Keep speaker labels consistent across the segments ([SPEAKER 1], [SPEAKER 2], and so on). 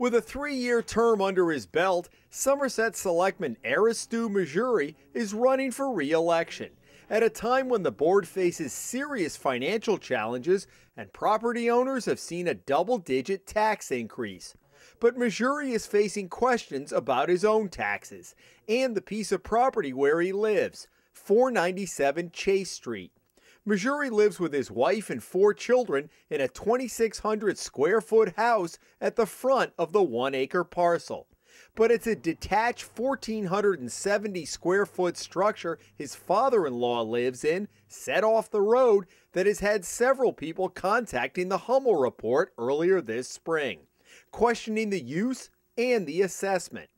[SPEAKER 1] With a 3-year term under his belt, Somerset selectman Aristu Missouri is running for re-election at a time when the board faces serious financial challenges and property owners have seen a double-digit tax increase. But Missouri is facing questions about his own taxes and the piece of property where he lives, 497 Chase Street. Missouri lives with his wife and 4 children in a 2,600 square foot house at the front of the 1-acre parcel. But it's a detached 1,470 square foot structure his father-in-law lives in, set off the road, that has had several people contacting the Hummel report earlier this spring, questioning the use and the assessment.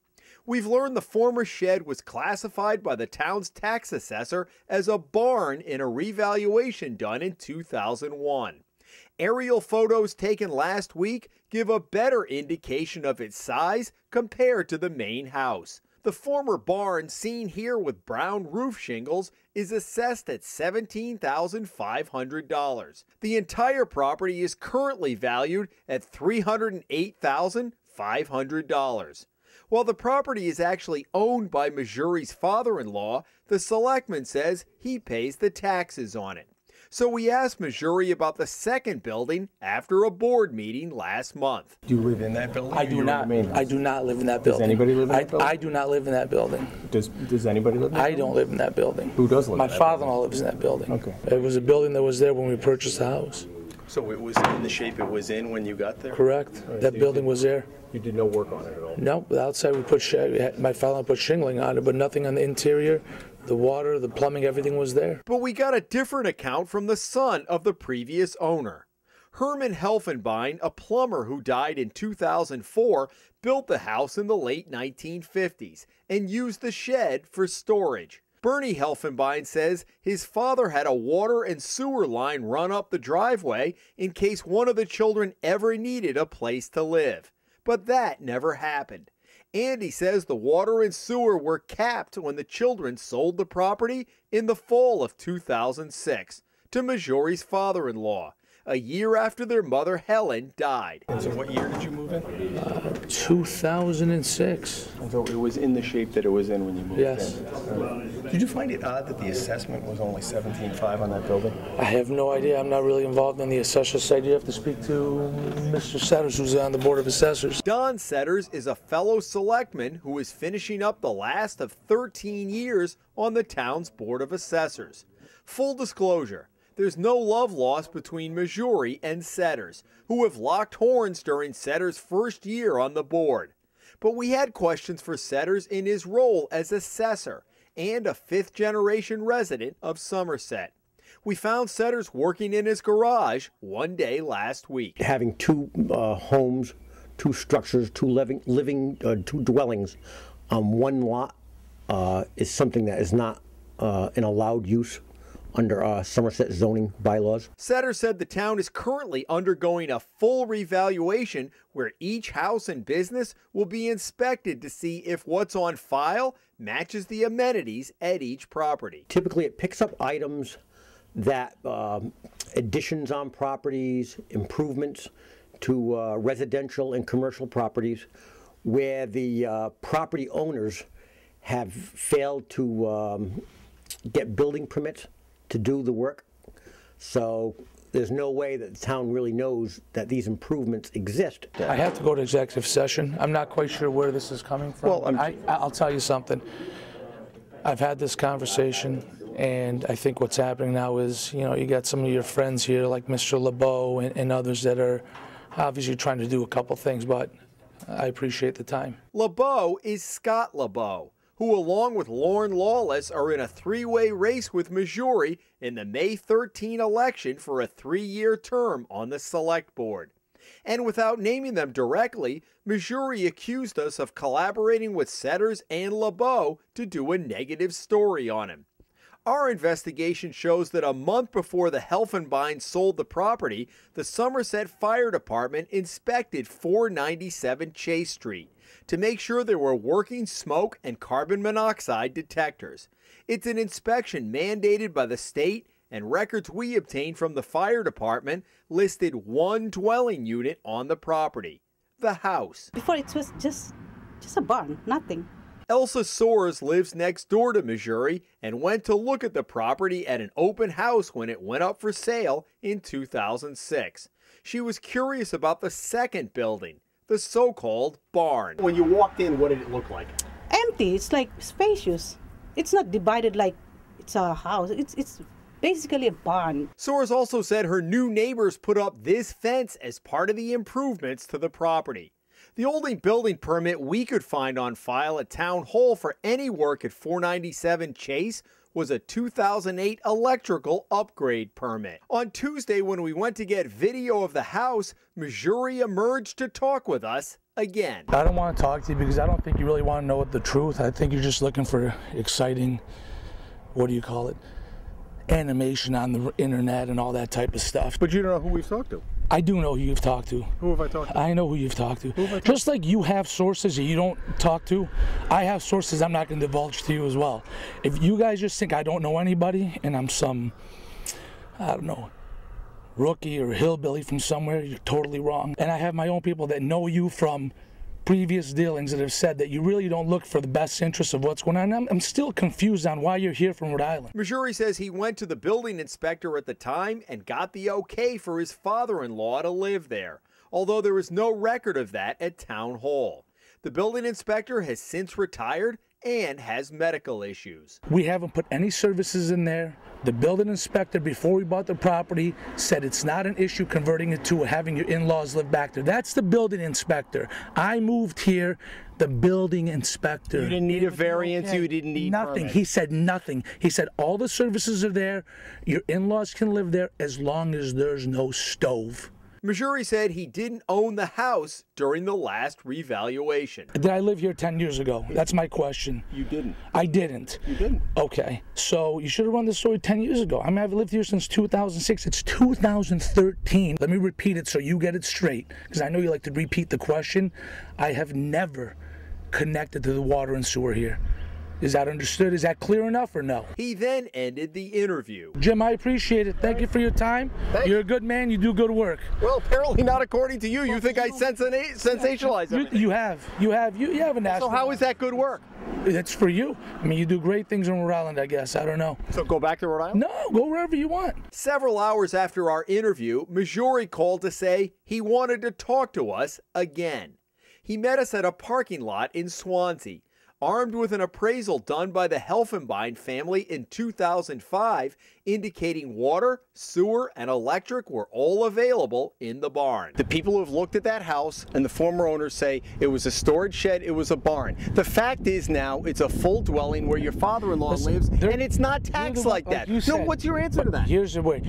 [SPEAKER 1] We've learned the former shed was classified by the town's tax assessor as a barn in a revaluation done in 2001. Aerial photos taken last week give a better indication of its size compared to the main house. The former barn, seen here with brown roof shingles, is assessed at $17,500. The entire property is currently valued at $308,500. While the property is actually owned by Missouri's father-in-law, the selectman says he pays the taxes on it. So we asked Missouri about the second building after a board meeting last month.
[SPEAKER 2] Do you live in that building?
[SPEAKER 3] I do not. I do not live in that building.
[SPEAKER 2] Does anybody live in that building?
[SPEAKER 3] I do not live in that building.
[SPEAKER 2] Does anybody live in that building?
[SPEAKER 3] I don't live in that building.
[SPEAKER 2] Who does live in that building?
[SPEAKER 3] My father-in-law lives in that building.
[SPEAKER 2] Okay.
[SPEAKER 3] It was a building that was there when we purchased the house.
[SPEAKER 2] So it was in the shape it was in when you got there?
[SPEAKER 3] Correct.
[SPEAKER 2] Right,
[SPEAKER 3] That building was there.
[SPEAKER 2] You did no work on it at all?
[SPEAKER 3] No, the outside we put, my father put shingling on it, but nothing on the interior. The water, the plumbing, everything was there.
[SPEAKER 1] But we got a different account from the son of the previous owner. Herman Helfenbein, a plumber who died in 2004, built the house in the late 1950s and used the shed for storage. Bernie Helfenbein says his father had a water and sewer line run up the driveway in case one of the children ever needed a place to live. But that never happened. And he says the water and sewer were capped when the children sold the property in the fall of 2006 to Missouri's father-in-law, a year after their mother Helen died.
[SPEAKER 2] And so what year did you move in?
[SPEAKER 3] 2006.
[SPEAKER 2] And so it was in the shape that it was in when you moved
[SPEAKER 3] Yes.
[SPEAKER 2] in? Did you find it odd that the assessment was only $17,500 on that building?
[SPEAKER 3] I have no idea. I'm not really involved in the assessor side. You have to speak to Mr. Setters, who's on the Board of Assessors.
[SPEAKER 1] Don Setters is a fellow selectman who is finishing up the last of 13 years on the town's Board of Assessors. Full disclosure, there's no love lost between Missouri and Setters, who have locked horns during Setters' first year on the board. But we had questions for Setters in his role as assessor and a fifth-generation resident of Somerset. We found Setters working in his garage one day last week.
[SPEAKER 4] Having 2 homes, 2 structures, 2 2 dwellings on one lot is something that is not an allowed use under Somerset zoning bylaws.
[SPEAKER 1] Setters said the town is currently undergoing a full revaluation where each house and business will be inspected to see if what's on file matches the amenities at each property.
[SPEAKER 4] Typically it picks up items that additions on properties, improvements to residential and commercial properties where the property owners have failed to get building permits to do the work. So there's no way that the town really knows that these improvements exist.
[SPEAKER 3] I have to go to executive session. I'm not quite sure where this is coming from.
[SPEAKER 2] Well,
[SPEAKER 3] I'll tell you something. I've had this conversation, and I think what's happening now is, you got some of your friends here like Mr. LeBeau and others that are obviously trying to do a couple things, but I appreciate the time.
[SPEAKER 1] LeBeau is Scott LeBeau, who along with Lorne Lawless are in a 3-way race with Missouri in the May 13 election for a 3-year term on the select board. And without naming them directly, Missouri accused us of collaborating with Setters and LeBeau to do a negative story on him. Our investigation shows that a month before the Helfenbein sold the property, the Somerset Fire Department inspected 497 Chase Street to make sure there were working smoke and carbon monoxide detectors. It's an inspection mandated by the state, and records we obtained from the fire department listed 1 dwelling unit on the property. the house.
[SPEAKER 5] Before it was just a barn, nothing.
[SPEAKER 1] Elsa Soares lives next door to Missouri and went to look at the property at an open house when it went up for sale in 2006. She was curious about the second building, the so-called barn.
[SPEAKER 2] When you walked in, what did it look like?
[SPEAKER 5] Empty. It's like spacious. It's not divided like it's a house. It's basically a barn.
[SPEAKER 1] Soares also said her new neighbors put up this fence as part of the improvements to the property. The only building permit we could find on file at Town Hall for any work at 497 Chase was a 2008 electrical upgrade permit. On Tuesday, when we went to get video of the house, Missouri emerged to talk with us again.
[SPEAKER 3] I don't want to talk to you because I don't think you really want to know the truth. I think you're just looking for exciting, what do you call it, animation on the internet and all that type of stuff.
[SPEAKER 2] But you don't know who we've talked to.
[SPEAKER 3] I do know who you've talked to.
[SPEAKER 2] Who have I talked to?
[SPEAKER 3] I know who you've talked to. Just like you have sources that you don't talk to, I have sources I'm not going to divulge to you as well. If you guys just think I don't know anybody and I'm some, I don't know, rookie or hillbilly from somewhere, you're totally wrong. And I have my own people that know you from previous dealings that have said that you really don't look for the best interest of what's going on. I'm still confused on why you're here from Rhode Island.
[SPEAKER 1] Missouri says he went to the building inspector at the time and got the okay for his father-in-law to live there, although there is no record of that at Town Hall. The building inspector has since retired and has medical issues.
[SPEAKER 3] We haven't put any services in there. The building inspector, before we bought the property, said it's not an issue converting it to having your in-laws live back there. That's the building inspector. I moved here, the building inspector.
[SPEAKER 2] You didn't need a variance, okay. You didn't need
[SPEAKER 3] nothing.
[SPEAKER 2] Permit.
[SPEAKER 3] He said nothing. He said all the services are there, your in-laws can live there as long as there's no stove.
[SPEAKER 1] Missouri said he didn't own the house during the last revaluation.
[SPEAKER 3] Did I live here 10 years ago? That's my question.
[SPEAKER 2] You didn't.
[SPEAKER 3] I didn't.
[SPEAKER 2] You didn't.
[SPEAKER 3] Okay, so you should have run this story 10 years ago. I mean, I've lived here since 2006. It's 2013. Let me repeat it so you get it straight, because I know you like to repeat the question. I have never connected to the water and sewer here. Is that understood? Is that clear enough or no?
[SPEAKER 1] He then ended the interview.
[SPEAKER 3] Jim, I appreciate it. Thank you for your time. You're a good man. You do good work.
[SPEAKER 2] Well, apparently not according to you. You think I sensationalize everything.
[SPEAKER 3] You have an asked.
[SPEAKER 2] So how is that good work?
[SPEAKER 3] It's for you. I mean, you do great things in Rhode Island, I guess. I don't know.
[SPEAKER 2] So go back to Rhode Island?
[SPEAKER 3] No, go wherever you want.
[SPEAKER 1] Several hours after our interview, Missouri called to say he wanted to talk to us again. He met us at a parking lot in Swansea. Armed with an appraisal done by the Helfenbein family in 2005, indicating water, sewer, and electric were all available in the barn.
[SPEAKER 2] The people who have looked at that house and the former owners say it was a storage shed, it was a barn. The fact is now it's a full dwelling where your father-in-law lives, and it's not taxed like that. No, what's your answer to that?
[SPEAKER 3] Here's the way.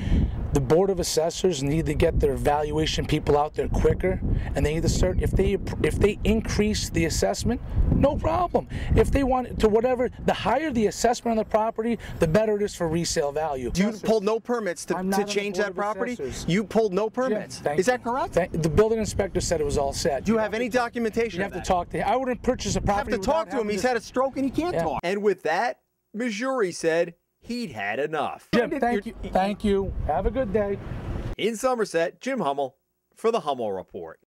[SPEAKER 3] The Board of Assessors need to get their valuation people out there quicker, and they need to start, if they increase the assessment, no problem. If they want to whatever, the higher the assessment on the property, the better it is for resale value.
[SPEAKER 2] You pulled no permits to change that property? You pulled no permits. Is that correct?
[SPEAKER 3] The building inspector said it was all set.
[SPEAKER 2] Do you have any documentation?
[SPEAKER 3] You have to talk to him. I wouldn't purchase a property.
[SPEAKER 2] You have to talk to him. He's had a stroke and he can't talk.
[SPEAKER 1] And with that, Missouri said he'd had enough.
[SPEAKER 3] Jim, thank you. Thank you. Have a good day.
[SPEAKER 1] In Somerset, Jim Hummel for the Hummel Report.